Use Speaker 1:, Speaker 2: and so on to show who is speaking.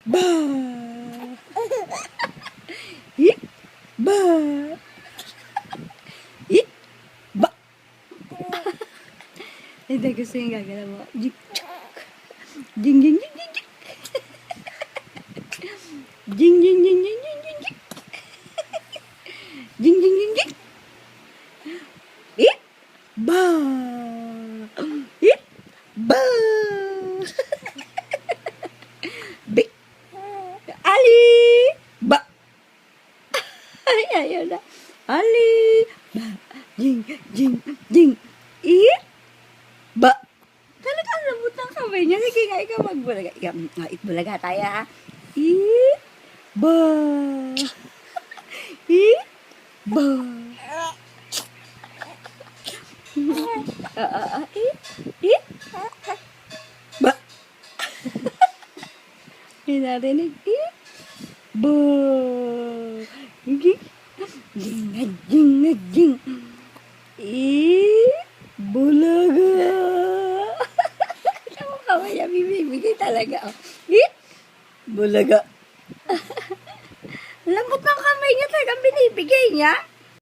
Speaker 1: Ba! Hit! Ba! Hit! Ba! Hindi gusto yung gagana mo. Jing, jing, jing, jing, jing, jing. Jing, jing, jing, jing, jing, jing, jing. Jing, jing, jing, jing. Hit! Ba! Hit! Ba! Big! Ali! Ba! Ay, ayaw na. Ali! Ba! Jing! Jing! Jing! Hit! Ba! Talagang lambot ng kamay niya. Sige nga, ikaw magbulaga. Ikaw, itbulaga tayo ha. Hit! Ba! Hit! Ba! Hit! Ba! Hinarinig. Hit! Ba! Higit! Jing! Jing! Jing! Hit! Bulaga! Saan mo kamay niya bibigay talaga? Hit! Bulaga! Lambot ng kamay niya talagang binibigay niya.